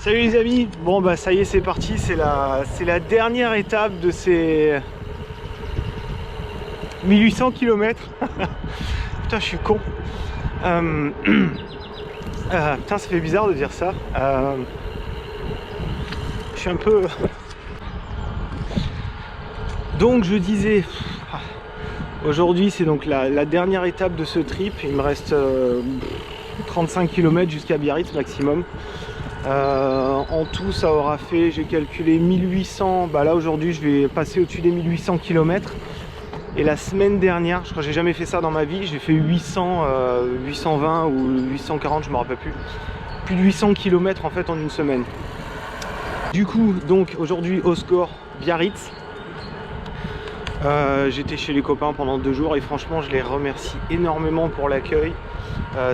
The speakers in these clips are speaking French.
Salut les amis, bon bah ça y est c'est parti, c'est la dernière étape de ces 1800 km. Putain je suis con. Putain ça fait bizarre de dire ça. Je suis un peu... Donc je disais, aujourd'hui c'est donc la dernière étape de ce trip, il me reste 35 km jusqu'à Biarritz maximum. En tout ça aura fait, j'ai calculé 1800, bah là aujourd'hui je vais passer au-dessus des 1800 km. Et la semaine dernière, je crois que j'ai jamais fait ça dans ma vie, j'ai fait 820 ou 840, je me rappelle plus de 800 km en fait en une semaine. Du coup donc aujourd'hui au score Biarritz. J'étais chez les copains pendant 2 jours et franchement je les remercie énormément pour l'accueil.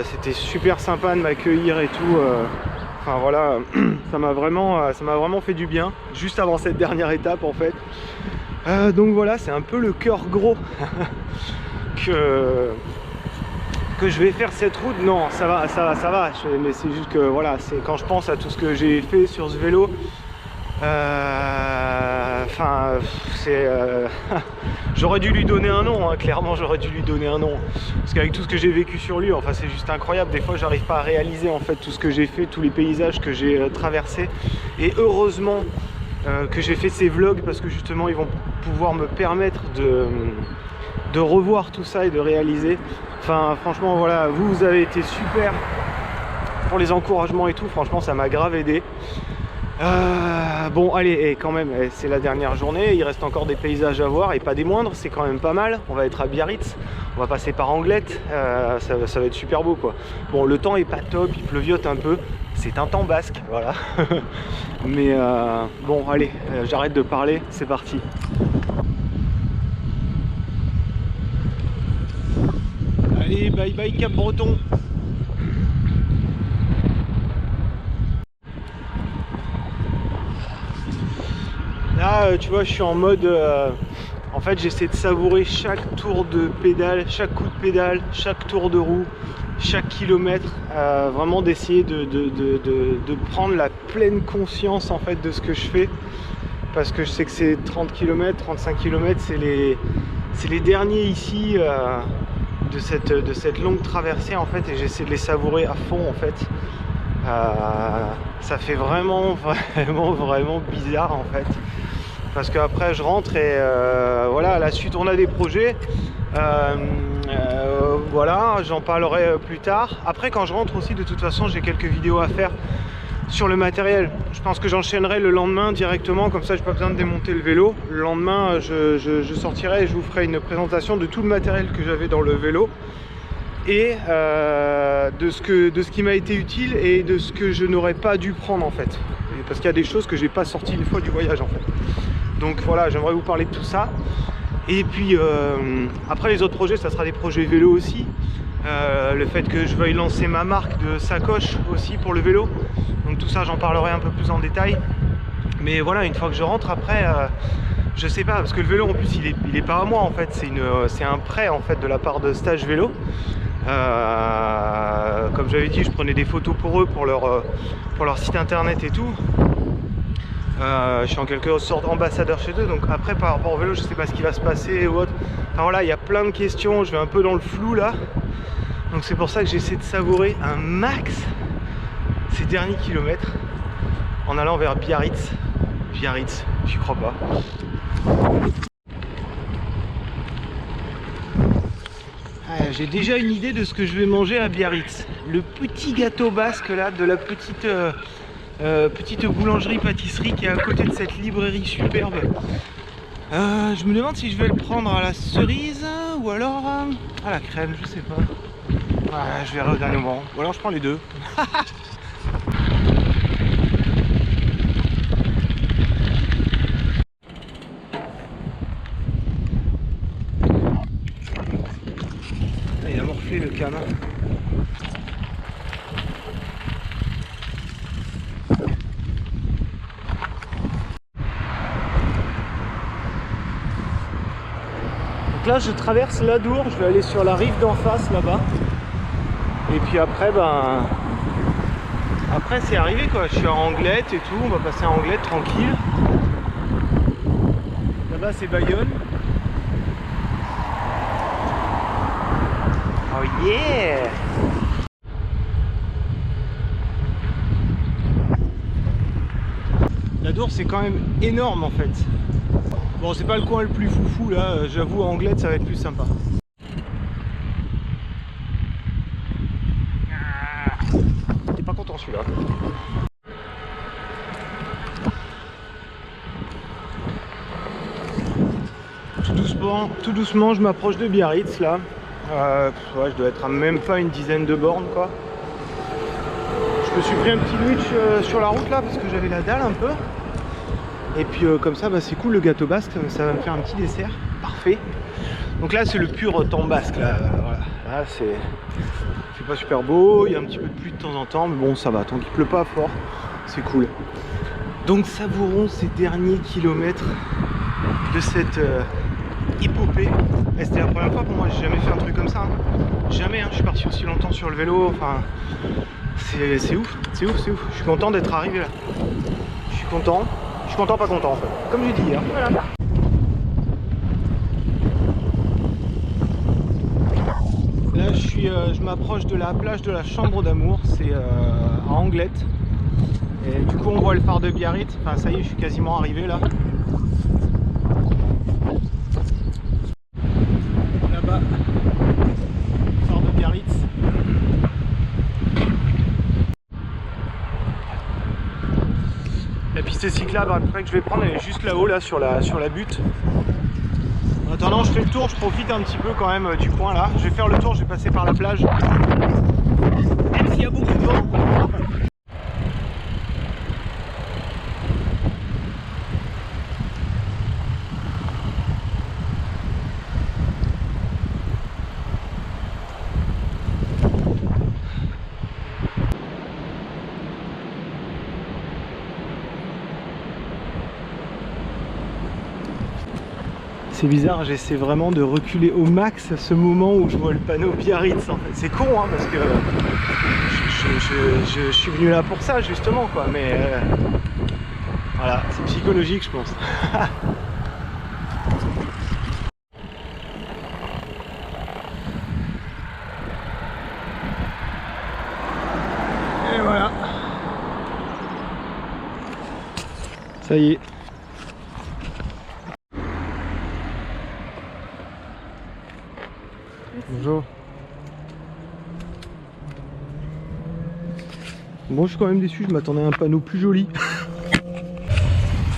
C'était super sympa de m'accueillir et tout. Enfin voilà, ça m'a vraiment fait du bien, juste avant cette dernière étape en fait. Donc voilà, c'est un peu le cœur gros que je vais faire cette route. Non, ça va, mais c'est juste que voilà, c'est quand je pense à tout ce que j'ai fait sur ce vélo. Enfin, j'aurais dû lui donner un nom, hein, clairement j'aurais dû lui donner un nom. Parce qu'avec tout ce que j'ai vécu sur lui, enfin c'est juste incroyable. Des fois j'arrive pas à réaliser en fait tout ce que j'ai fait, tous les paysages que j'ai traversés. Et heureusement que j'ai fait ces vlogs parce que justement ils vont pouvoir me permettre de revoir tout ça et de réaliser. Enfin franchement voilà, vous avez été super pour les encouragements et tout, franchement ça m'a grave aidé. Bon allez, et quand même c'est la dernière journée, il reste encore des paysages à voir et pas des moindres, c'est quand même pas mal. On va être à Biarritz, on va passer par Anglette, ça va être super beau quoi. Bon le temps est pas top, il pleuviote un peu, c'est un temps basque, voilà. Mais bon allez, j'arrête de parler, c'est parti. Allez, bye bye Cap-Breton. Là, tu vois, je suis en mode... en fait, j'essaie de savourer chaque tour de pédale, chaque coup de pédale, chaque tour de roue, chaque kilomètre. Vraiment d'essayer de prendre la pleine conscience, en fait, de ce que je fais. Parce que je sais que c'est 30 km, 35 km, c'est les derniers ici de cette longue traversée, en fait. Et j'essaie de les savourer à fond, en fait. Ça fait vraiment bizarre, en fait. Parce qu'après je rentre et voilà, à la suite on a des projets, voilà, j'en parlerai plus tard. Après quand je rentre aussi de toute façon j'ai quelques vidéos à faire sur le matériel. Je pense que j'enchaînerai le lendemain directement, comme ça j'ai pas besoin de démonter le vélo. Le lendemain je sortirai et je vous ferai une présentation de tout le matériel que j'avais dans le vélo et de ce qui m'a été utile et de ce que je n'aurais pas dû prendre en fait. Parce qu'il y a des choses que j'ai pas sorties une fois du voyage en fait. Donc voilà, j'aimerais vous parler de tout ça. Et puis après les autres projets, ça sera des projets vélo aussi. Le fait que je veuille lancer ma marque de sacoche aussi pour le vélo. Donc tout ça, j'en parlerai un peu plus en détail. Mais voilà, une fois que je rentre après, je sais pas, parce que le vélo en plus il est pas à moi en fait. C'est un prêt en fait de la part de Stage Vélo. Comme j'avais dit, je prenais des photos pour eux, pour leur site internet et tout. Je suis en quelque sorte ambassadeur chez eux, donc après par rapport au vélo je sais pas ce qui va se passer ou autre. Enfin voilà, il y a plein de questions, je vais un peu dans le flou là, donc c'est pour ça que j'essaie de savourer un max ces derniers kilomètres en allant vers Biarritz, j'y crois pas. J'ai déjà une idée de ce que je vais manger à Biarritz, le petit gâteau basque là de la petite boulangerie-pâtisserie qui est à côté de cette librairie superbe. Je me demande si je vais le prendre à la cerise ou alors à la crème, je sais pas. Ouais, je verrai au dernier moment. Ou alors je prends les deux. Il a morflé le cam. Donc là je traverse l'Adour, je vais aller sur la rive d'en face là-bas. Et puis après ben Après c'est arrivé quoi, je suis à Anglette et tout, on va passer à Anglette tranquille. Là-bas c'est Bayonne. Oh yeah! La Dour c'est quand même énorme en fait. Bon c'est pas le coin le plus foufou là, j'avoue Anglette ça va être plus sympa. T'es pas content celui-là. Tout doucement je m'approche de Biarritz là. Ouais, je dois être à même pas une dizaine de bornes quoi. Je me suis pris un petit lunch sur la route là parce que j'avais la dalle un peu. Et puis comme ça bah, c'est cool le gâteau basque, ça va me faire un petit dessert. Parfait. Donc là c'est le pur temps basque là. Voilà. Là c'est pas super beau, il y a un petit peu de pluie de temps en temps, mais bon ça va, tant qu'il pleut pas fort, c'est cool. Donc savourons ces derniers kilomètres de cette épopée. Et c'était la première fois pour moi, j'ai jamais fait un truc comme ça. Hein. Jamais, hein. Je suis parti aussi longtemps sur le vélo, enfin c'est ouf, c'est ouf, c'est ouf. Je suis content d'être arrivé là. Je suis content, pas content en fait. Comme j'ai dit hier. Voilà. Là je m'approche de la plage de la Chambre d'Amour, c'est à Anglette. Et du coup on voit le phare de Biarritz, enfin ça y est je suis quasiment arrivé là. Là-bas, phare de Biarritz. La piste cyclable après que je vais prendre elle est juste là-haut là sur la butte. En attendant je fais le tour, je profite un petit peu quand même du coin là. Je vais faire le tour, je vais passer par la plage. Même s'il y a beaucoup de vent. C'est bizarre, j'essaie vraiment de reculer au max ce moment où je vois le panneau Biarritz en fait. C'est con hein, parce que je suis venu là pour ça justement quoi, mais voilà, c'est psychologique je pense. Et voilà. Ça y est. Bonjour. Bon, je suis quand même déçu, je m'attendais à un panneau plus joli.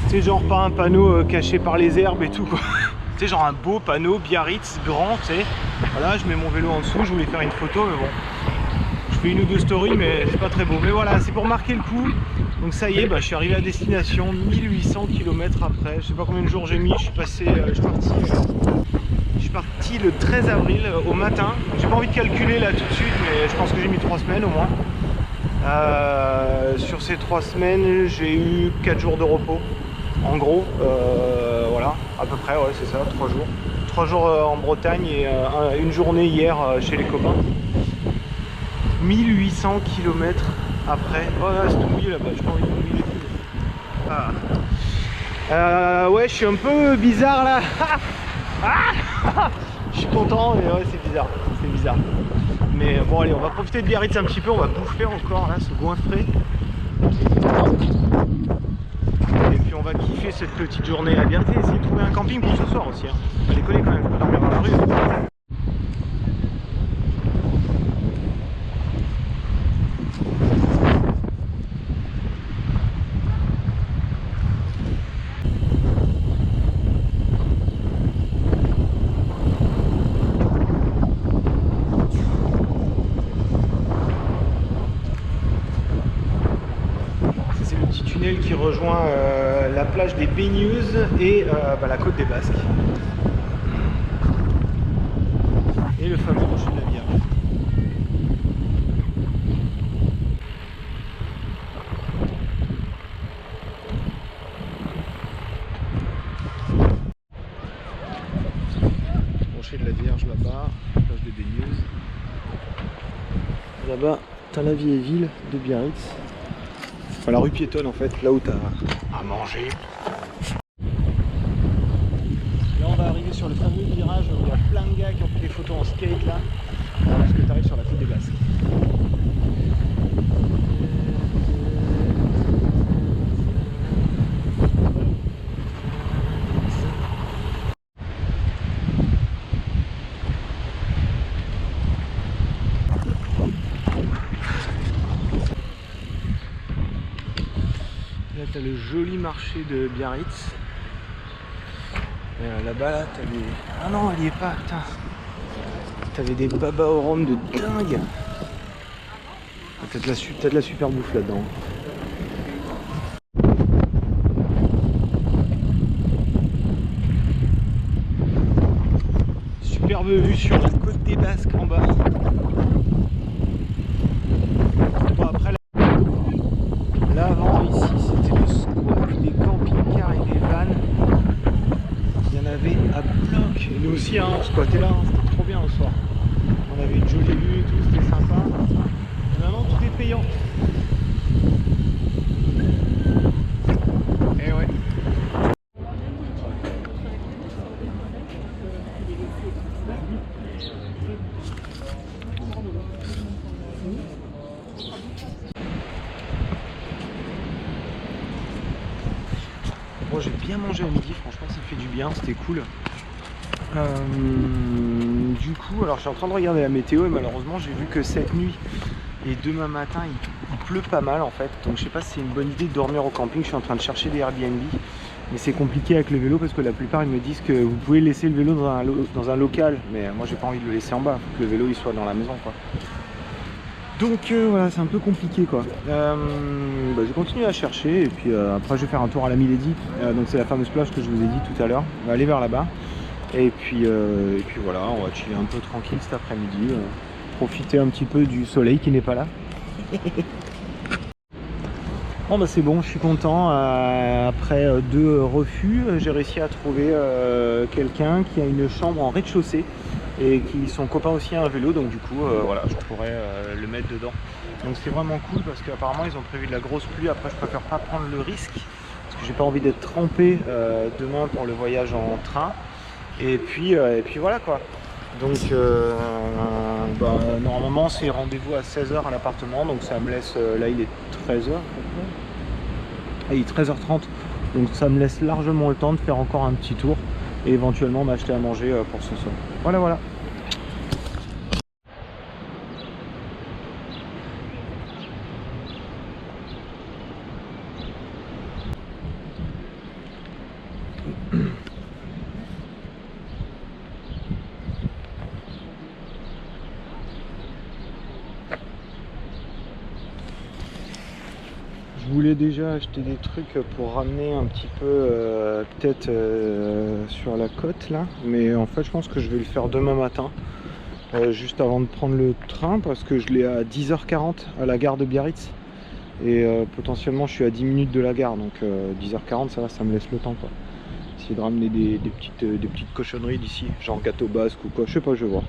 Tu sais, genre pas un panneau caché par les herbes et tout quoi. Tu sais, genre un beau panneau Biarritz grand, tu sais. Voilà, je mets mon vélo en dessous, je voulais faire une photo, mais bon. Je fais une ou deux stories, mais c'est pas très beau. Mais voilà, c'est pour marquer le coup. Donc ça y est, bah, je suis arrivé à destination, 1800 km après. Je sais pas combien de jours j'ai mis, je suis parti le 13 avril au matin. J'ai pas envie de calculer là tout de suite, mais je pense que j'ai mis 3 semaines au moins. Sur ces 3 semaines, j'ai eu 4 jours de repos. En gros, voilà, à peu près, ouais, c'est ça, 3 jours. 3 jours en Bretagne et une journée hier chez les copains. 1800 km après. Oh là, c'est tout mouillé là-bas, j'ai pas envie de mouiller les pieds. Ah. Ouais, je suis un peu bizarre là. Je suis content, mais ouais, c'est bizarre. Mais bon, allez, on va profiter de Biarritz un petit peu, on va bouffer encore là, se goinfrer. Et puis on va kiffer cette petite journée à Biarritz, essayer de trouver un camping pour ce soir aussi. Hein. On va décoller quand même, je peux dormir dans la rue. Qui rejoint la plage des Baigneuses et la côte des Basques et le fameux rocher de la Vierge. Rocher de la Vierge là-bas, plage des Baigneuses. Là-bas, t'as la vieille ville de Biarritz. Enfin, la rue piétonne en fait, là où t'as à manger. Là on va arriver sur le fameux virage où il y a plein de gars qui ont pris des photos en skate là, parce que tu arrives sur la côte des Basques. Là t'as le joli marché de Biarritz. Là-bas là t'as des... Ah non elle y est pas, putain. T'avais des babas au rhum de dingue. T'as de la super bouffe là-dedans. Superbe vue sur la côte des Basques en bas. Bon après là avant ici c'était le squat des camping-cars et des vannes. Il y en avait à bloc. Et nous aussi hein, on squattait là, hein. C'était trop bien le soir. On avait une jolie vue et tout, c'était sympa. Et maintenant tout est payant. Et ouais. Bon, j'ai bien mangé à midi, franchement ça fait du bien, c'était cool. Du coup, alors je suis en train de regarder la météo et malheureusement j'ai vu que cette nuit et demain matin il pleut pas mal en fait. Donc je sais pas si c'est une bonne idée de dormir au camping, je suis en train de chercher des Airbnb. Mais c'est compliqué avec le vélo parce que la plupart ils me disent que vous pouvez laisser le vélo dans un local. Mais moi j'ai pas envie de le laisser en bas, faut que le vélo il soit dans la maison quoi. Donc voilà, c'est un peu compliqué quoi. Je continue à chercher et puis après je vais faire un tour à la Milady. Donc c'est la fameuse plage que je vous ai dit tout à l'heure. On va aller vers là-bas. Et puis voilà, on va chiller un peu tranquille cet après-midi. Profiter un petit peu du soleil qui n'est pas là. Bon bah c'est bon, je suis content. Après 2 refus, j'ai réussi à trouver quelqu'un qui a une chambre en rez-de-chaussée. Et qui son copain aussi a un vélo, donc du coup voilà, je pourrais le mettre dedans. Donc c'est vraiment cool parce qu'apparemment ils ont prévu de la grosse pluie. Après je préfère pas prendre le risque parce que j'ai pas envie d'être trempé demain pour le voyage en train. Et puis voilà quoi. Donc normalement c'est rendez-vous à 16h à l'appartement, donc ça me laisse, là il est 13h et il est 13h30, donc ça me laisse largement le temps de faire encore un petit tour et éventuellement m'acheter à manger pour ce soir. Voilà. Je voulais déjà acheter des trucs pour ramener un petit peu peut-être sur la côte là, mais en fait je pense que je vais le faire demain matin, juste avant de prendre le train, parce que je l'ai à 10h40 à la gare de Biarritz et potentiellement je suis à 10 minutes de la gare, donc 10h40 ça me laisse le temps quoi. Essayer de ramener des petites cochonneries d'ici, genre gâteau basque ou quoi, je sais pas, je vais voir.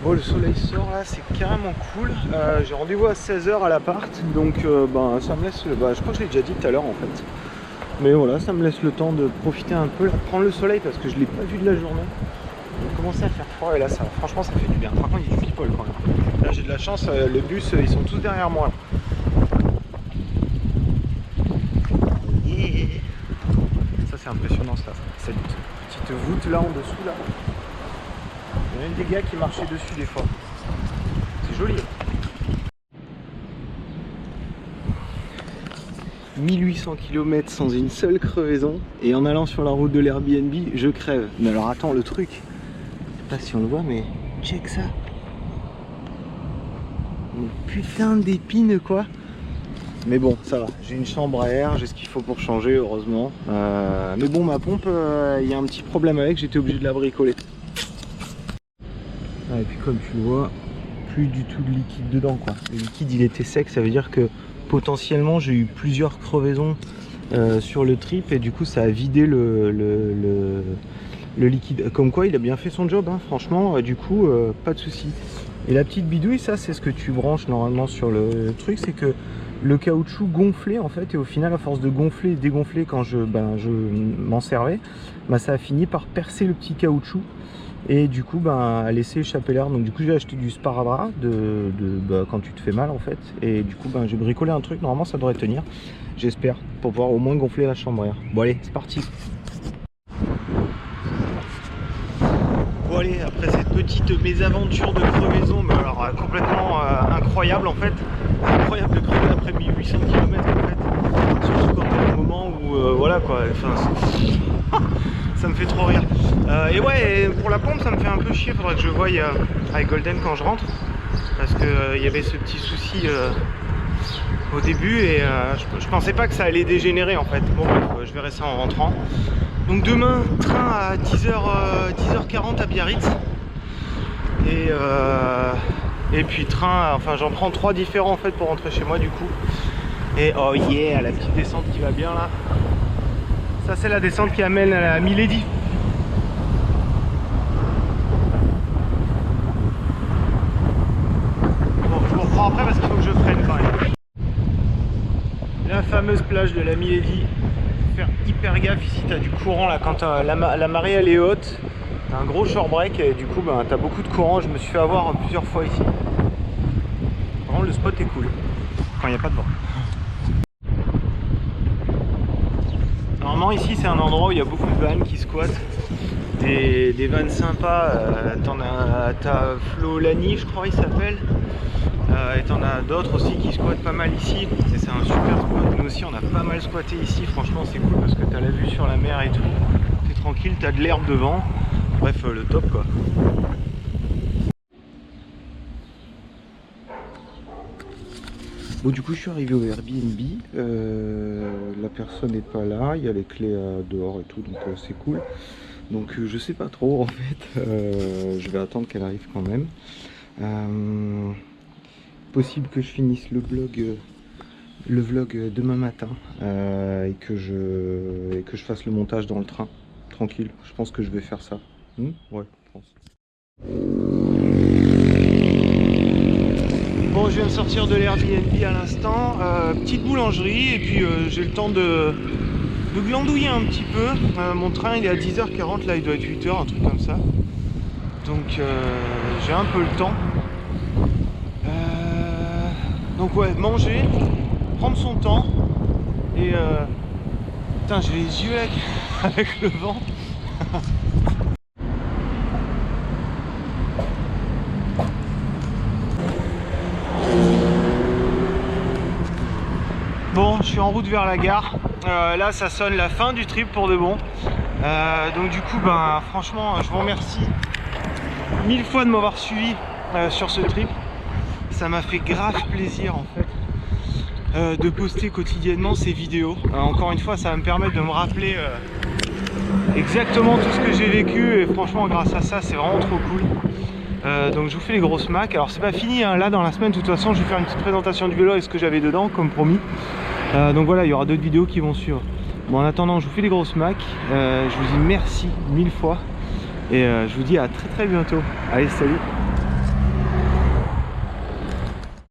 Bon, le soleil sort là, c'est carrément cool. J'ai rendez-vous à 16h à l'appart, donc ça me laisse, je crois que je l'ai déjà dit tout à l'heure en fait. Mais voilà, ça me laisse le temps de profiter un peu, de prendre le soleil parce que je l'ai pas vu de la journée. Il a commencé à faire froid et là franchement ça fait du bien. Par contre il y a du people quand même. Là j'ai de la chance, le bus ils sont tous derrière moi. Yeah. Ça c'est impressionnant ça, cette petite voûte là en dessous là. Il y a même des gars qui marchaient dessus des fois. C'est joli. 1800 km sans une seule crevaison. Et en allant sur la route de l'Airbnb, je crève. Mais alors attends le truc. Je sais pas si on le voit, mais check ça. Une putain d'épine quoi. Mais bon, ça va. J'ai une chambre à air, j'ai ce qu'il faut pour changer, heureusement. Mais bon, ma pompe, il y a un petit problème avec, j'étais obligé de la bricoler. Ah, et puis comme tu le vois, plus du tout de liquide dedans, quoi. Le liquide il était sec, ça veut dire que potentiellement j'ai eu plusieurs crevaisons sur le trip et du coup ça a vidé le liquide. Comme quoi il a bien fait son job, hein, franchement, du coup pas de souci. Et la petite bidouille, ça c'est ce que tu branches normalement sur le truc, c'est que le caoutchouc gonflait en fait, et au final à force de gonfler et dégonfler quand je m'en servais, ça a fini par percer le petit caoutchouc et du coup a laissé échapper l'air. Donc du coup j'ai acheté du sparadrap quand tu te fais mal en fait, et du coup j'ai bricolé un truc, normalement ça devrait tenir, j'espère, pour pouvoir au moins gonfler la chambre à air. Bon allez, c'est parti. Bon allez, après cette petite mésaventure de crevaison, mais alors complètement incroyable en fait, incroyable de crever après 1800 km en fait, surtout quand t'es au moment où voilà quoi, enfin ça me fait trop rire. Et ouais, et pour la pompe ça me fait un peu chier, faudrait que je voie avec Golden quand je rentre, parce qu'il y avait ce petit souci au début et je pensais pas que ça allait dégénérer en fait. Bon bref, je verrai ça en rentrant. Donc demain, train à 10h40 à Biarritz. Et puis train, enfin j'en prends 3 différents en fait pour rentrer chez moi du coup. Et oh yeah, la petite descente qui va bien là. Ça c'est la descente qui amène à la Milady. Bon, je vous reprends après parce qu'il faut que je freine quand même. La fameuse plage de la Milady. Faire hyper gaffe, ici tu as du courant là, quand la marée elle est haute, tu as un gros shore break et du coup tu as beaucoup de courant. Je me suis fait avoir plusieurs fois ici. Vraiment le spot est cool quand il n'y a pas de vent. Normalement ici c'est un endroit où il y a beaucoup de vannes qui squattent, des vannes sympas. T'as Flo Lani je crois il s'appelle, et t'en as d'autres aussi qui squattent pas mal ici, et c'est un super spot. Nous aussi on a pas mal squatté ici, franchement c'est cool parce que t'as la vue sur la mer et tout, t'es tranquille, t'as de l'herbe devant, bref le top quoi. Bon du coup je suis arrivé au Airbnb, la personne n'est pas là, il y a les clés dehors et tout, donc c'est cool. Donc je sais pas trop en fait, je vais attendre qu'elle arrive quand même. Possible que je finisse le vlog demain matin et que je fasse le montage dans le train, tranquille. Je pense que je vais faire ça. Ouais, je pense. Bon, je viens de sortir de l'Airbnb à l'instant, petite boulangerie, et puis j'ai le temps de glandouiller un petit peu. Mon train il est à 10h40, là il doit être 8h, un truc comme ça. Donc j'ai un peu le temps. Donc ouais, manger, prendre son temps, et putain j'ai les yeux là avec le vent. Bon, je suis en route vers la gare. Là ça sonne la fin du trip pour de bon. Donc du coup franchement je vous remercie 1000 fois de m'avoir suivi sur ce trip. Ça m'a fait grave plaisir en fait de poster quotidiennement ces vidéos. Encore une fois ça va me permettre de me rappeler exactement tout ce que j'ai vécu, et franchement grâce à ça c'est vraiment trop cool. Donc je vous fais les grosses macs. Alors c'est pas fini hein. Là dans la semaine de toute façon je vais faire une petite présentation du vélo et ce que j'avais dedans comme promis. Donc voilà, il y aura d'autres vidéos qui vont suivre. Bon en attendant je vous fais les grosses macs, je vous dis merci 1000 fois et je vous dis à très bientôt. Allez salut.